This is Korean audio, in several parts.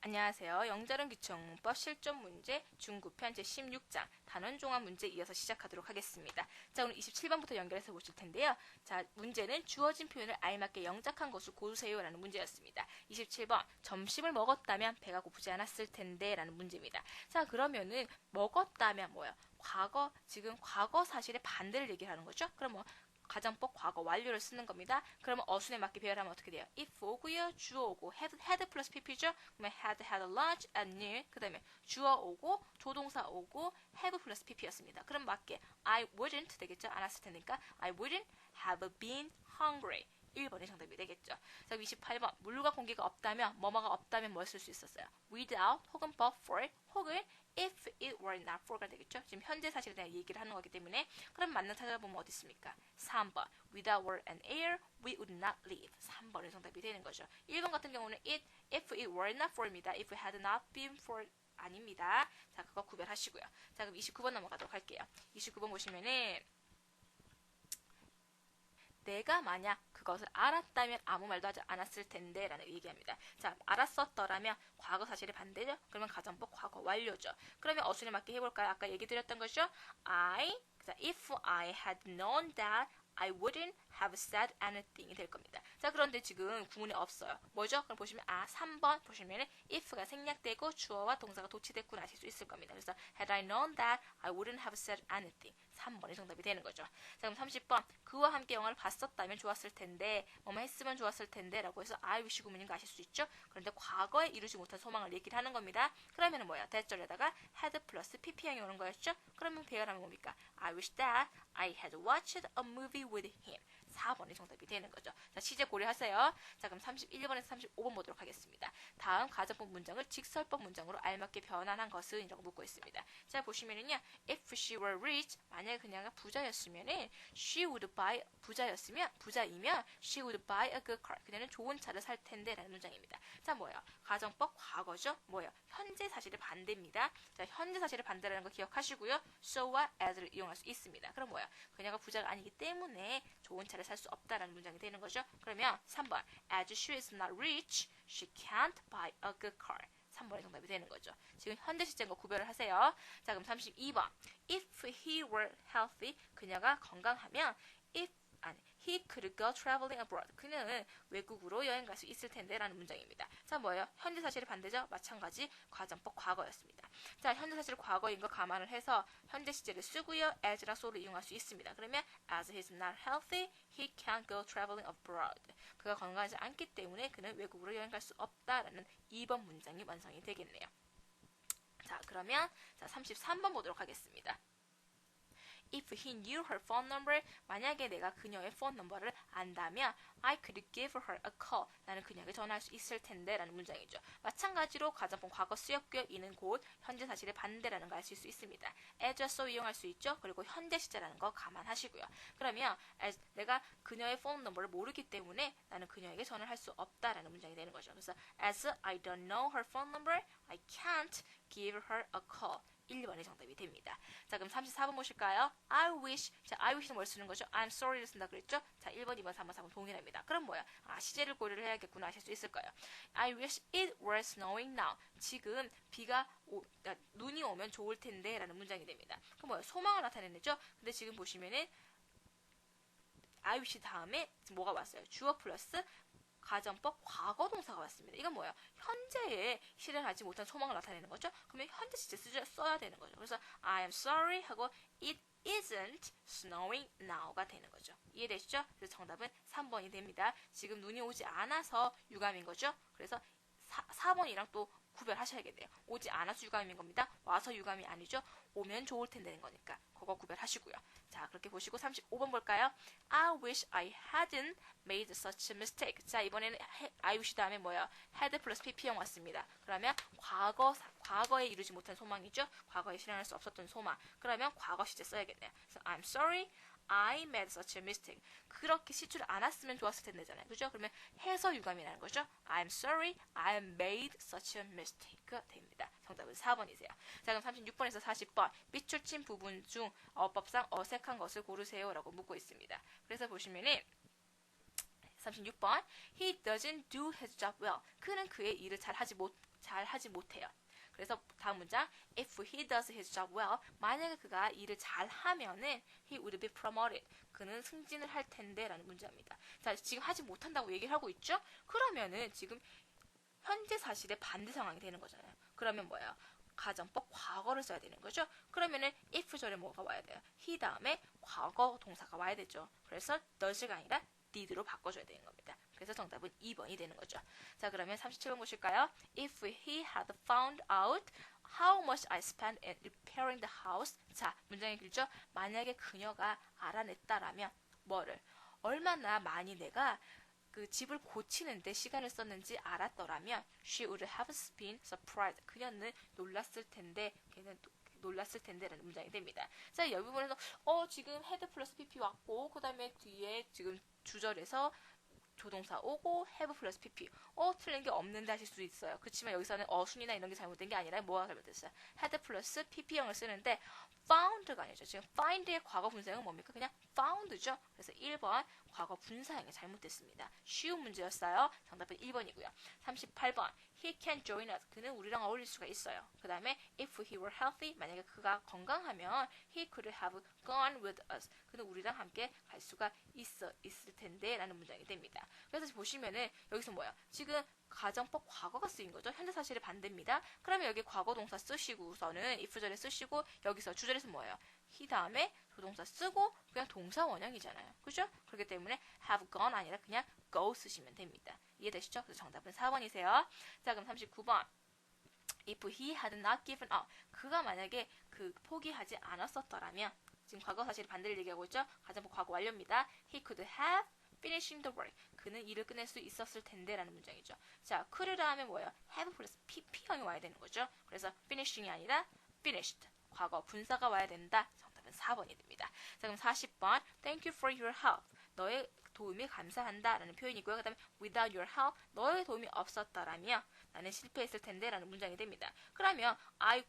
안녕하세요. 영자름 기초문법 실전 문제 중9편 제16장 단원 종합 문제 이어서 시작하도록 하겠습니다. 자, 오늘 27번부터 연결해서 보실 텐데요. 자, 문제는 주어진 표현을 알맞게 영작한 것을 고르세요 라는 문제였습니다. 27번 점심을 먹었다면 배가 고프지 않았을 텐데 라는 문제입니다. 자, 그러면은 먹었다면 뭐예요? 과거, 지금 과거 사실의 반대를 얘기하는 거죠. 그럼 뭐 가정법 과거 완료를 쓰는 겁니다. 그러면 어순에 맞게 배열하면 어떻게 돼요? if 오고요. 주어 오고 had 플러스 pp죠. 그러면 had lunch at noon. 그 다음에 주어 오고 조동사 오고 have 플러스 pp였습니다. 그럼 맞게 I wouldn't 되겠죠. 않았을 테니까 I wouldn't have been hungry. 1번이 정답이 되겠죠. 자, 28번 물과 공기가 없다면 뭐뭐가 없다면 뭘 쓸 수 있었어요? without 혹은 but for 혹은 if it were not for가 되겠죠. 지금 현재 사실에 대한 얘기를 하는 거기 때문에 그럼 맞는 찾아보면 어디 있습니까? 3번 without were and air we would not live. 3번이 정답이 되는 거죠. 1번 같은 경우는 if it were not for입니다. if it had not been for 아닙니다. 자, 그거 구별하시고요. 자, 그럼 29번 넘어가도록 할게요. 29번 보시면은 내가 만약 그것을 알았다면 아무 말도 하지 않았을 텐데 라는 얘기합니다. 자, 알았었더라면 과거 사실의 반대죠? 그러면 가정법 과거 완료죠. 그러면 어순에 맞게 해볼까요? 아까 얘기 드렸던 거죠? if I had known that I wouldn't have said anything이 될 겁니다. 자, 그런데 지금 구문이 없어요. 뭐죠? 그럼 보시면 3번 보시면은 if가 생략되고 주어와 동사가 도치됐구나 아실 수 있을 겁니다. 그래서 had I known that I wouldn't have said anything. 3번이 정답이 되는 거죠. 자, 그럼 30번 그와 함께 영화를 봤었다면 좋았을 텐데 뭐뭐 했으면 좋았을 텐데 라고 해서 I wish 구문인 거 아실 수 있죠? 그런데 과거에 이루지 못한 소망을 얘기를 하는 겁니다. 그러면은 뭐야? 대절에다가 had 플러스 pp형이 오는 거였죠? 그러면 배열하면 뭡니까? I wish that I had watched a movie with him. 4번이 정답이 되는 거죠. 자, 시제 고려하세요. 자, 그럼 31번에서 35번 보도록 하겠습니다. 다음 가정법 문장을 직설법 문장으로 알맞게 변환한 것은 이라고 묻고 있습니다. 자, 보시면은요. If she were rich, 만약에 그녀가 부자였으면은 she would buy, 부자이면 she would buy a good car. 그녀는 좋은 차를 살 텐데 라는 문장입니다. 자, 뭐예요? 가정법 과거죠? 뭐예요? 현재 사실의 반대입니다. 자, 현재 사실의 반대라는 거 기억하시고요. so와 as를 이용할 수 있습니다. 그럼 뭐예요? 그녀가 부자가 아니기 때문에 좋은 차를 살 수 없다라는 문장이 되는 거죠. 그러면 3번 as she is not rich, she can't buy a good car. 3번이 정답이 되는 거죠. 지금 현재 시제인 거 구별을 하세요. 자, 그럼 32번 if he were healthy, 그녀가 건강하면 he could go traveling abroad. 그녀는 외국으로 여행 갈 수 있을 텐데 라는 문장입니다. 자, 뭐예요? 현재 사실의 반대죠? 마찬가지 가정법 과거였습니다. 자, 현재 사실 과거인 거 감안을 해서 현재 시제를 쓰고요. as랑 so를 이용할 수 있습니다. 그러면 as he is not healthy, he can't go traveling abroad. 그가 건강하지 않기 때문에 그는 외국으로 여행 갈 수 없다라는 2번 문장이 완성이 되겠네요. 자, 그러면 33번 보도록 하겠습니다. If he knew her phone number, 만약에 내가 그녀의 폰 넘버를 안다면 I could give her a call. 나는 그녀에게 전화할 수 있을 텐데 라는 문장이죠. 마찬가지로 가정법 과거 쓰였고요. 이는 곧 현재 사실의 반대라는 걸 아실 수 있습니다. as, so 이용할 수 있죠. 그리고 현재 시제라는 거 감안하시고요. 그러면 내가 그녀의 폰 넘버를 모르기 때문에 나는 그녀에게 전화를 할 수 없다라는 문장이 되는 거죠. 그래서 as I don't know her phone number, I can't give her a call. 1번이 정답이 됩니다. 자, 그럼 34번 보실까요? I wish. 자, I wish는 뭘 쓰는 거죠? I'm sorry를 쓴다 그랬죠? 자, 1번, 2번, 3번, 4번 동일합니다. 그럼 뭐야? 시제를 고려를 해야겠구나 하실 수 있을 거예요. I wish it were snowing now. 지금 눈이 오면 좋을 텐데 라는 문장이 됩니다. 그럼 뭐야? 소망을 나타내죠? 근데 지금 보시면은 I wish 다음에 뭐가 왔어요? 주어 플러스 가정법 과거 동사가 왔습니다. 이건 뭐예요? 현재에 실현하지 못한 소망을 나타내는 거죠. 그러면 현재 시제 써야 되는 거죠. 그래서 I am sorry 하고 it isn't snowing now가 되는 거죠. 이해되시죠? 그래서 정답은 3번이 됩니다. 지금 눈이 오지 않아서 유감인 거죠. 그래서 4번이랑 또 구별하셔야겠네요. 오지 않아서 유감인 겁니다. 와서 유감이 아니죠. 오면 좋을 텐데 는 거니까 그거 구별하시고요. 자, 그렇게 보시고 35번 볼까요? I wish I hadn't made such a mistake. 자, 이번에는 I wish 다음에 뭐예요? had 플러스 pp형 왔습니다. 그러면 과거에 이루지 못한 소망이죠. 과거에 실현할 수 없었던 소망. 그러면 과거 시제 써야겠네요. 그래서 I'm sorry, I made such a mistake. 그렇게 시추를 안 했으면 좋았을 텐데잖아요. 그죠? 그러면 해서 유감이라는 거죠. I'm sorry, I made such a mistake가 됩니다. 정답은 4번이세요. 자, 그럼 36번에서 40번 삐출친 부분 중 어법상 어색한 것을 고르세요 라고 묻고 있습니다. 그래서 보시면은 36번. He doesn't do his job well. 그는 그의 일을 잘 하지 못해요. 그래서 다음 문장. If he does his job well, 만약에 그가 일을 잘 하면은 he would be promoted. 그는 승진을 할 텐데 라는 문장입니다. 자, 지금 하지 못한다고 얘기를 하고 있죠? 그러면은 지금 현재 사실의 반대 상황이 되는 거잖아요. 그러면 뭐예요? 가정법 과거를 써야 되는 거죠. 그러면은 if 절에 뭐가 와야 돼요? he 다음에 과거 동사가 와야 되죠. 그래서 does가 아니라 did로 바꿔줘야 되는 겁니다. 그래서 정답은 2번이 되는 거죠. 자, 그러면 37번 보실까요? If he had found out how much I spent in repairing the house. 자, 문장이 길죠? 만약에 그녀가 알아냈다라면 뭐를? 얼마나 많이 내가 그 집을 고치는데 시간을 썼는지 알았더라면 she would have been surprised. 그녀는 놀랐을 텐데 걔는 놀랐을 텐데라는 문장이 됩니다. 자, 이 부분에서 지금 had 플러스 pp 왔고 그 다음에 뒤에 지금 주절에서 조동사 오고 have 플러스 pp. 틀린 게 없는데 하실 수 있어요. 그렇지만 여기서는 어순이나 이런 게 잘못된 게 아니라 뭐가 잘못됐어요? had 플러스 pp형을 쓰는데 found가 아니죠. 지금 find의 과거 분사형은 뭡니까? 그냥 found죠. 그래서 1번 과거 분사형이 잘못됐습니다. 쉬운 문제였어요. 정답은 1번이고요. 38번. He can join us. 그는 우리랑 어울릴 수가 있어요. 그 다음에 if he were healthy. 만약에 그가 건강하면 he could have gone with us. 그는 우리랑 함께 갈 수가 있을 텐데 라는 문장이 됩니다. 그래서 보시면은 여기서 뭐야? 지금 가정법 과거가 쓰인 거죠. 현재 사실의 반대입니다. 그러면 여기 과거 동사 쓰시고서는 if절에 쓰시고 여기서 주절에서 뭐예요? he 다음에 조동사 쓰고 그냥 동사 원형이잖아요. 그죠? 그렇기 때문에 have gone 아니라 그냥 go 쓰시면 됩니다. 이해되시죠? 그래서 정답은 4번이세요. 자, 그럼 39번. If he had not given up. 그가 만약에 포기하지 않았었더라면 지금 과거 사실의 반대를 얘기하고 있죠? 가정법 과거 완료입니다. He could have finishing the work. 그는 일을 끝낼 수 있었을 텐데 라는 문장이죠. 자, could라 하면 뭐예요? have 플러스 pp형이 와야 되는 거죠. 그래서 finishing이 아니라 finished. 과거 분사가 와야 된다. 정답은 4번이 됩니다. 자, 그럼 40번. Thank you for your help. 너의 도움이 감사한다 라는 표현이고요. 그 다음에 without your help. 너의 도움이 없었더라면 나는 실패했을 텐데 라는 문장이 됩니다. 그러면 I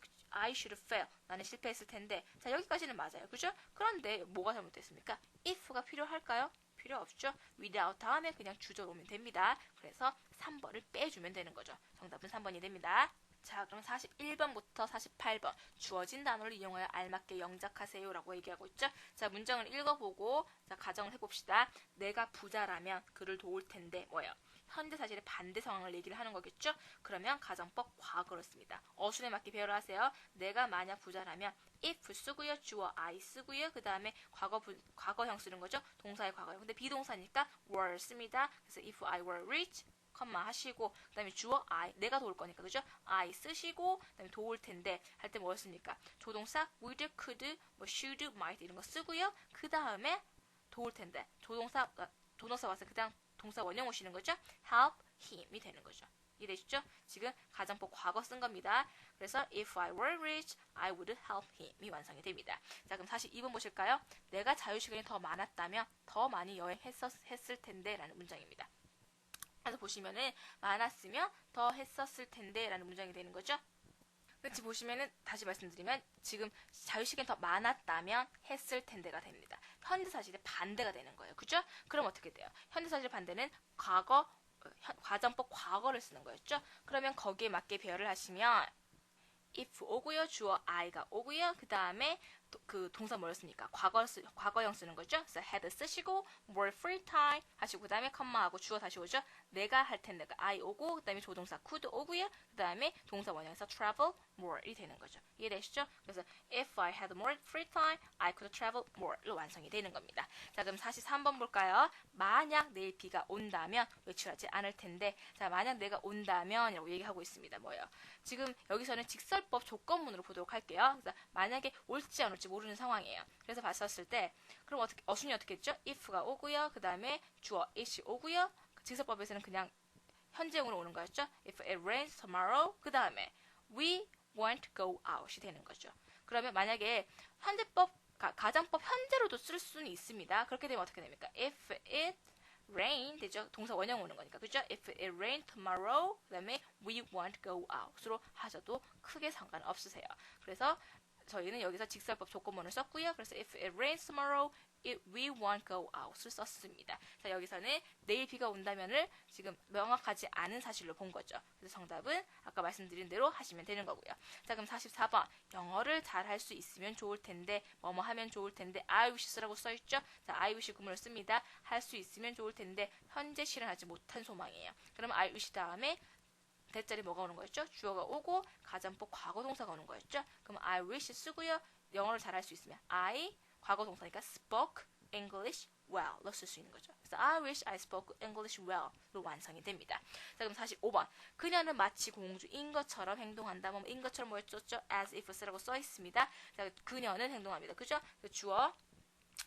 should fail. 나는 실패했을 텐데. 자, 여기까지는 맞아요. 그죠? 그런데 뭐가 잘못됐습니까? if가 필요할까요? 필요 없죠. without 다음에 그냥 주절 오면 됩니다. 그래서 3번을 빼주면 되는 거죠. 정답은 3번이 됩니다. 자, 그럼 41번부터 48번. 주어진 단어를 이용하여 알맞게 영작하세요 라고 얘기하고 있죠. 자, 문장을 읽어보고 자, 가정을 해봅시다. 내가 부자라면 그를 도울 텐데 뭐예요? 현재 사실의 반대 상황을 얘기를 하는 거겠죠. 그러면 가정법 과거를 씁니다. 어순에 맞게 배열을 하세요. 내가 만약 부자라면 if 쓰고요. 주어 I 쓰고요. 그 다음에 과거형 쓰는 거죠. 동사의 과거형. 근데 비동사니까 were 씁니다. 그래서 if I were rich 컴마 하시고 그 다음에 주어 I 내가 도울 거니까 그죠? I 쓰시고 그 다음에 도울 텐데 할 때 뭐였습니까? 조동사 would, could, 뭐 should, might 이런 거 쓰고요. 그 다음에 도울 텐데 조동사 와서 그다음 동사 원형 오시는 거죠? help him이 되는 거죠. 이해되시죠? 지금 가정법 과거 쓴 겁니다. 그래서 if I were rich, I would help him이 완성이 됩니다. 자, 그럼 42번 보실까요? 내가 자유시간이 더 많았다면 더 많이 여행했을 텐데 라는 문장입니다. 그래서 보시면은 많았으면 더 했었을 텐데 라는 문장이 되는 거죠. 그렇지 보시면은 다시 말씀드리면 지금 자유시간이 더 많았다면 했을 텐데가 됩니다. 현재 사실의 반대가 되는 거예요. 그죠? 그럼 어떻게 돼요? 현재 사실의 반대는 가정법 과거를 쓰는 거였죠. 그러면 거기에 맞게 배열을 하시면 if 오고요. 주어 I가 오고요. 그 다음에 그 동사 뭐였습니까? 과거형 쓰는 거죠. 그래서 had 쓰시고 more free time 하시고 그 다음에 컴마하고 주어 다시 오죠. 내가 할 텐데가 I 오고 그 다음에 조동사 could 오고요. 그 다음에 동사 원형에서 travel more이 되는 거죠. 이해되시죠? 그래서 if I had more free time, I could travel more로 완성이 되는 겁니다. 자, 그럼 43번 볼까요? 만약 내일 비가 온다면 외출하지 않을 텐데 자, 만약 내가 온다면 이라고 얘기하고 있습니다. 뭐예요? 지금 여기서는 직설법 조건문으로 보도록 할게요. 그래서 만약에 올지 안 올지 모르는 상황이에요. 그래서 봤었을 때 그럼 어순이 어떻게 했죠? if가 오고요. 그 다음에 주어 it이 오고요. 직설법에서는 그냥 현재형으로 오는 거였죠. If it rains tomorrow 그 다음에 we won't go out이 되는 거죠. 그러면 만약에 가정법 현재로도 쓸 수는 있습니다. 그렇게 되면 어떻게 됩니까? If it rain 되죠. 동사 원형 오는 거니까 그죠? If it rain tomorrow 그 다음에 we won't go out으로 하셔도 크게 상관없으세요. 그래서 저희는 여기서 직설법 조건문을 썼고요. 그래서 if it rains tomorrow, we won't go out을 썼습니다. 자, 여기서는 내일 비가 온다면을 지금 명확하지 않은 사실로 본 거죠. 그래서 정답은 아까 말씀드린 대로 하시면 되는 거고요. 자, 그럼 44번. 영어를 잘 할 수 있으면 좋을 텐데, 뭐뭐 하면 좋을 텐데, I wish라고 써있죠? 자, I wish 구문을 씁니다. 할 수 있으면 좋을 텐데, 현재 실현하지 못한 소망이에요. 그러면 I wish 다음에 대자리 뭐가 오는 거였죠? 주어가 오고 가정법 과거 동사가 오는 거였죠? 그럼 I wish 쓰고요. 영어를 잘할 수 있으면 I 과거 동사니까 spoke English well로 쓸 수 있는 거죠. 그래서 I wish I spoke English well로 완성이 됩니다. 자, 그럼 45번. 그녀는 마치 공주인 것처럼 행동한다. 뭐 인 것처럼 뭐였죠? as if라고 써 있습니다. 자, 그녀는 행동합니다. 그죠? 주어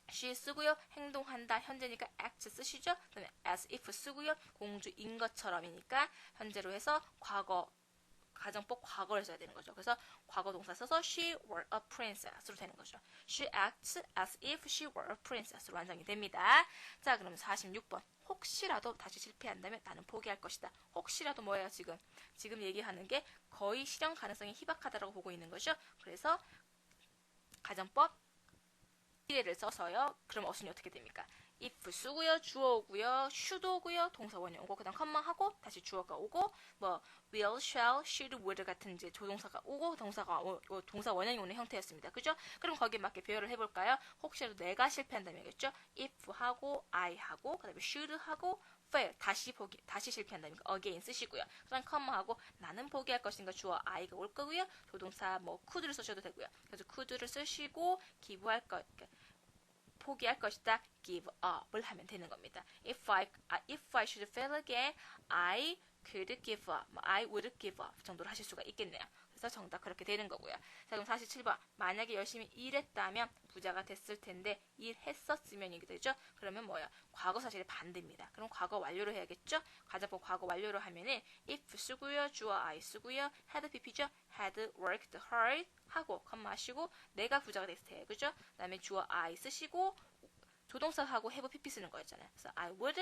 she 쓰고요. 행동한다. 현재니까 act 쓰시죠. 그다음에 as if 쓰고요. 공주인 것처럼이니까 현재로 해서 과거 가정법 과거를 써야 되는 거죠. 그래서 과거 동사 써서 she were a princess로 되는 거죠. She acts as if she were a princess로 완성이 됩니다. 자, 그럼 46번. 혹시라도 다시 실패한다면 나는 포기할 것이다. 혹시라도 뭐예요, 지금? 지금 얘기하는 게 거의 실현 가능성이 희박하다라고 보고 있는 거죠. 그래서 가정법 미래를 써서요. 그럼 어순이 어떻게 됩니까? if 쓰고요, 주어 오고요, should 오고요, 동사 원형 오고, 그 다음 컴마 하고, 다시 주어가 오고, 뭐, will, shall, should, would 같은 이제 조동사가 오고, 동사 원형이 오는 형태였습니다. 그죠? 그럼 거기에 맞게 배열을 해볼까요? 혹시라도 내가 실패한다면겠죠? if 하고, I 하고, 그 다음에 should 하고, fail, 다시 실패한다면 again 쓰시고요. 그 다음 컴마 하고, 나는 포기할 것인가 주어 I가 올 거고요. 조동사 뭐, could를 쓰셔도 되고요. 그래서 could를 쓰시고, 기부할 것, 포기할 것이다. give up을 하면 되는 겁니다. If I should fail again, I could give up. I would give up 정도로 하실 수가 있겠네요. 그래서 정답 그렇게 되는 거고요. 자, 그럼 47번. 만약에 열심히 일했다면 부자가 됐을 텐데 일했었으면 이게 되죠. 그러면 뭐예요? 과거 사실의 반대입니다. 그럼 과거 완료로 해야겠죠? 가정법 과거 완료로 하면은 if 쓰고요. 주어 I 쓰고요. had pp죠. had worked hard 하고 컴마 하시고 내가 부자가 됐을 때 그죠? 그다음에 주어 I 쓰시고 조동사하고 have pp 쓰는 거였잖아요. 그래서 I would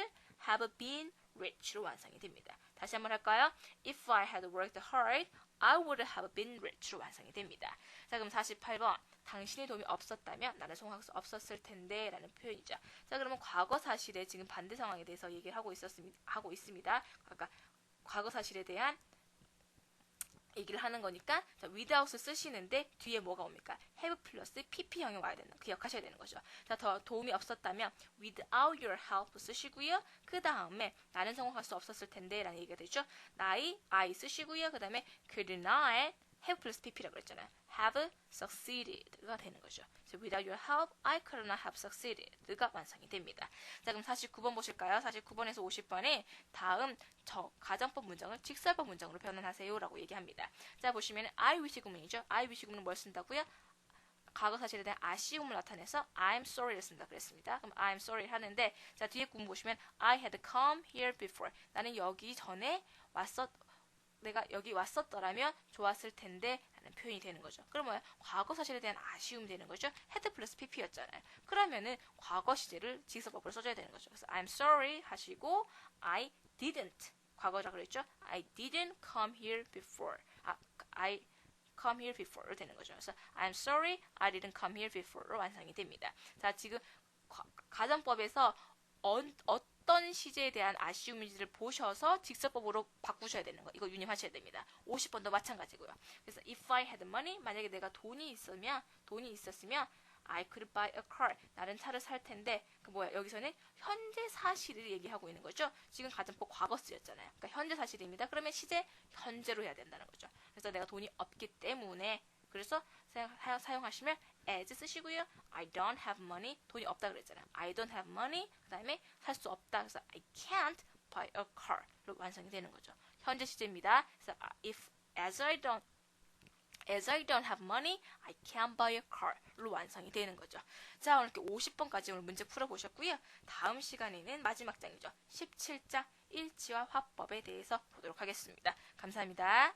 have been rich로 완성이 됩니다. 다시 한번 할까요? If I had worked hard, I would have been rich로 완성이 됩니다. 자, 그럼 48번. 당신의 도움이 없었다면 나는 성공할 수 없었을 텐데 라는 표현이죠. 자, 그러면 과거 사실의 지금 반대 상황에 대해서 얘기를 하고 있습니다. 아까 과거 사실에 대한 얘기를 하는 거니까 자, without을 쓰시는데 뒤에 뭐가 옵니까? have 플러스 pp형이 와야 된다. 기억하셔야 되는 거죠. 자, 더 도움이 없었다면 without your help 쓰시고요. 그 다음에 나는 성공할 수 없었을 텐데 라는 얘기가 되죠. 나이 I 쓰시고요. 그 다음에 could not have 플러스 pp라고 그랬잖아요. have succeeded가 되는 거죠. So without your help, I could not have succeeded가 완성이 됩니다. 자, 그럼 49번 보실까요? 49번에서 50번에 다음 가정법 문장을 직설법 문장으로 변환하세요 라고 얘기합니다. 자, 보시면 I wish 구문이죠. I wish 구문은 뭘 쓴다고요? 과거 사실에 대한 아쉬움을 나타내서 I'm sorry를 쓴다 그랬습니다. 그럼 I'm sorry 하는데 자, 뒤에 구문 보시면 I had come here before. 나는 여기 전에 내가 여기 왔었더라면 좋았을 텐데 라는 표현이 되는 거죠. 그럼 뭐야? 과거 사실에 대한 아쉬움이 되는 거죠. had 플러스 pp였잖아요. 그러면은 과거 시제를 직설법으로 써줘야 되는 거죠. 그래서 I'm sorry 하시고 I didn't 과거라 그랬죠. I didn't come here before. I come here before로 되는 거죠. 그래서 I'm sorry, I didn't come here before로 완성이 됩니다. 자, 지금 가정법에서 어떤 시제에 대한 아쉬움인지를 보셔서 직설법으로 바꾸셔야 되는 거. 이거 유념하셔야 됩니다. 50번도 마찬가지고요. 그래서 if I had money, 만약에 내가 돈이 있었으면 I could buy a car. 나는 차를 살 텐데 그 뭐야? 여기서는 현재 사실을 얘기하고 있는 거죠. 지금 가정법 과거 쓰였잖아요. 그러니까 현재 사실입니다. 그러면 시제 현재로 해야 된다는 거죠. 그래서 내가 돈이 없기 때문에 그래서 사용하시면 as 쓰시고요. I don't have money. 돈이 없다 그랬잖아요. I don't have money. 그 다음에 살 수 없다. 그래서 I can't buy a car로 완성이 되는 거죠. 현재 시제입니다. 그래서 as I don't have money, I can't buy a car로 완성이 되는 거죠. 자, 오늘 이렇게 50번까지 오늘 문제 풀어보셨고요. 다음 시간에는 마지막 장이죠. 17장 일치와 화법에 대해서 보도록 하겠습니다. 감사합니다.